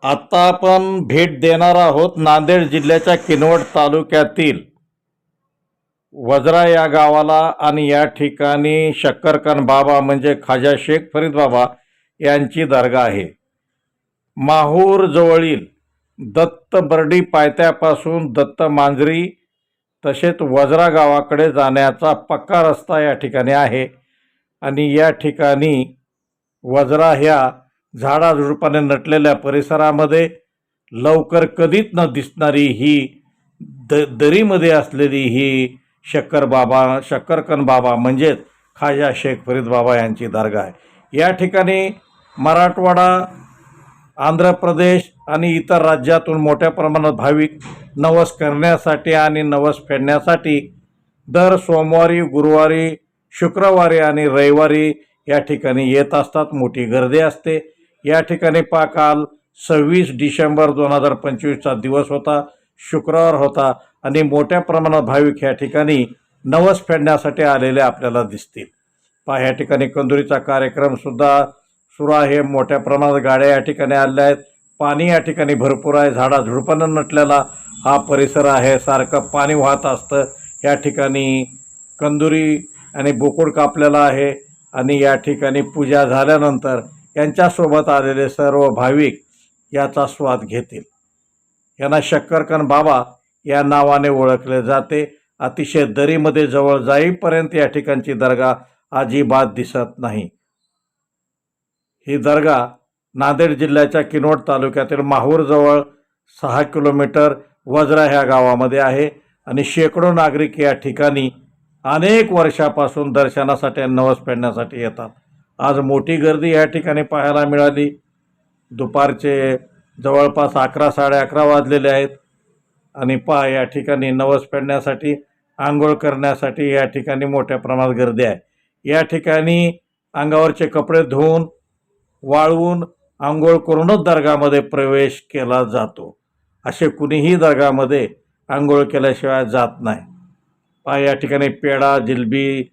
आता आपण भेट देणार आहोत नांदेड जिल्ह्याच्या किनवट तालुक्यातील वज्रा या गावाला आणि या ठिकाणी शक्करकन बाबा म्हणजे खाजा शेख फरीद बाबा यांची दर्गा आहे। माहूर जवळील दत्त बर्डी पायथ्यापासून दत्त मांजरी तसेच वज्रा गावाकडे जाण्याचा पक्का रस्ता या ठिकाणी आहे आणि या ठिकाणी वज्रा ह्या झाडाझुडपाने नटलेल्या परिसरामध्ये लवकर कधीच न दिसणारी ही दरीमध्ये असलेली ही शक्करकन बाबा म्हणजेच खाजा शेख फरीद बाबा यांची दर्गा आहे। या ठिकाणी मराठवाडा, आंध्र प्रदेश आणि इतर राज्यातून मोठ्या प्रमाणात भाविक नवस करण्यासाठी आणि नवस फेडण्यासाठी दर सोमवारी, गुरुवारी, शुक्रवारी आणि रविवारी या ठिकाणी येत असतात। मोठी गर्दी असते। या ठिकाणी काल 26 डिसेंबर 2025चा दिवस होता, शुक्रवार होता आणि मोठ्या प्रमाणात भाविक या ठिकाणी नवस फेडण्यासाठी आलेले आपल्याला दिसतील। या ठिकाणी कंदुरीचा कार्यक्रम सुद्धा सुरू आहे। मोठ्या प्रमाणात गाड्या या ठिकाणी आल्या आहेत। पाणी या ठिकाणी भरपूर आहे। झाडाझुडपानं नटलेला हा परिसर आहे। सारखं पाणी वाहत असतं। या ठिकाणी कंदुरी आणि बोकड कापलेला आहे आणि या ठिकाणी पूजा झाल्यानंतर यांच्यासोबत आलेले सर्व भाविक याचा स्वाद घेतील। यांना शक्करकन बाबा या नावाने ओळखले जाते। अतिशय दरीमध्ये जवळ जाईपर्यंत या ठिकाणची दर्गा अजिबात दिसत नाही। ही दर्गा नांदेड जिल्ह्याच्या किनवट तालुक्यातील माहूर जवळ 6 किलोमीटर वज्रा ह्या गावामध्ये आहे आणि शेकडो नागरिक या ठिकाणी अनेक वर्षापासून दर्शनासाठी आणि नवस फेडण्यासाठी येतात। आज मोठी गर्दी या ठिकाणी पाहायला मिळाली। दुपारचे जवळपास 11-11:30 वाजलेले आहेत आणि या ठिकाणी नवस फेडण्यासाठी, आंघोळ करण्यासाठी या ठिकाणी मोठ्या प्रमाणात गर्दी आहे। या ठिकाणी अंगावरचे कपडे धुवून, वाळवून, आंघोळ करूनच दर्गामध्ये प्रवेश केला जातो। असे कुणीही दर्गामध्ये आंघोळ केल्याशिवाय जात नाही। या ठिकाणी पेढा, जिलबी,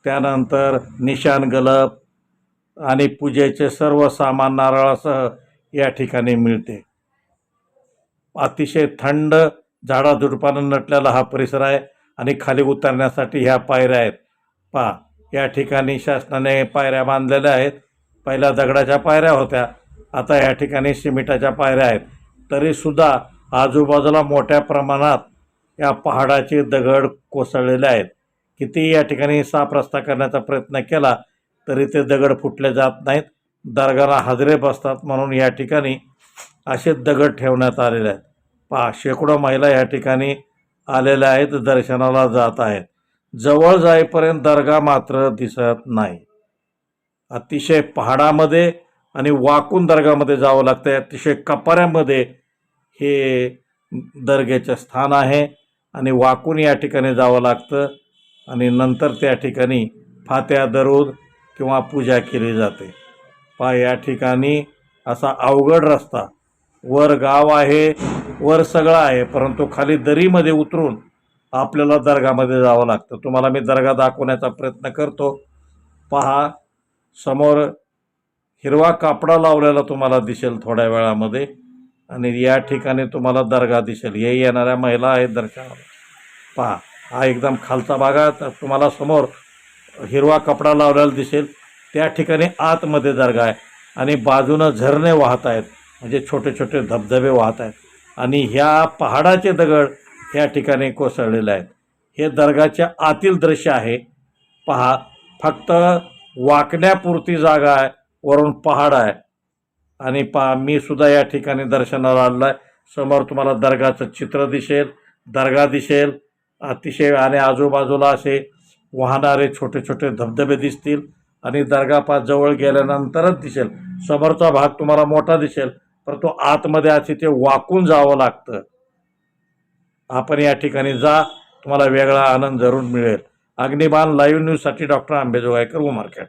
त्यानंतर निशाण गलप आणि पूजेचे सर्व सामान नारळासह या ठिकाणी मिळते। अतिशय थंड झाडाझुडपानं नटलेला हा परिसर आहे आणि खाली उतरण्यासाठी ह्या पायऱ्या आहेत। या ठिकाणी शासनाने पायऱ्या बांधलेल्या आहेत। पहिल्या दगडाच्या पायऱ्या होत्या, आता या ठिकाणी सिमेंटाच्या पायऱ्या आहेत। तरीसुद्धा आजूबाजूला मोठ्या प्रमाणात या पहाडाचे दगड कोसळलेले आहेत। किती या ठिकाणी साफ रस्ता करण्याचा प्रयत्न केला तरी ते दगड फुटले जात नाहीत। दर्गाला हादरे बसतात म्हणून या ठिकाणी असे दगड ठेवण्यात आलेले आहेत। शेकडो महिला या ठिकाणी आलेल्या आहेत, दर्शनाला जात आहेत। जवळ जाईपर्यंत दर्गा मात्र दिसत नाही। अतिशय पहाडामध्ये आणि वाकून दर्गामध्ये जावं लागतं। अतिशय कपाऱ्यामध्ये हे दर्गेचे स्थान आहे आणि वाकून या ठिकाणी जावं लागतं आणि नंतर त्या ठिकाणी फात्या, दरूद किंवा पूजा केली जाते। या ठिकाणी असा अवघड रस्ता, वर गाव आहे, वर सगळं आहे, परंतु खाली दरीमध्ये उतरून आपल्याला दर्गामध्ये जावं लागतं। तुम्हाला मी दर्गा दाखवण्याचा प्रयत्न करतो। पहा, समोर हिरवा कापडा लावलेला तुम्हाला दिसेल थोड्या वेळामध्ये आणि या ठिकाणी तुम्हाला दर्गा दिसेल। हे येणाऱ्या महिला आहेत दर्शनाला। हा एकदम खालचा भाग आहे। तुम्हाला समोर हिरवा कपडा लावलेला दिसेल, त्या ठिकाणी आतमध्ये दर्गा आहे आणि बाजूनं झरणे वाहत आहेत, म्हणजे छोटे छोटे धबधबे वाहत आहेत आणि ह्या पहाडाचे दगड या ठिकाणी कोसळलेले आहेत। हे दर्गाच्या आतील दृश्य आहे। फक्त वाकण्यापुरती जागा आहे, वरून पहाड आहे आणि मी सुद्धा या ठिकाणी दर्शनाला आलेलो आहे। समोर तुम्हाला दर्गाचं चित्र दिसेल, दर्गा दिसेल अतिशय, आणि आजूबाजूला असे वाहणारे छोटे छोटे धबधबे दिसतील आणि दर्गा जवळ गेल्यानंतरच दिसेल। समोरचा भाग तुम्हाला मोठा दिसेल, परंतु आतमध्ये असे ते वाकून जावं लागतं। आपण या ठिकाणी जा, तुम्हाला वेगळा आनंद जरूर मिळेल। अग्निबाण लाईव्ह न्यूजसाठी डॉक्टर आंबेजोगाईकर, उमरखेड।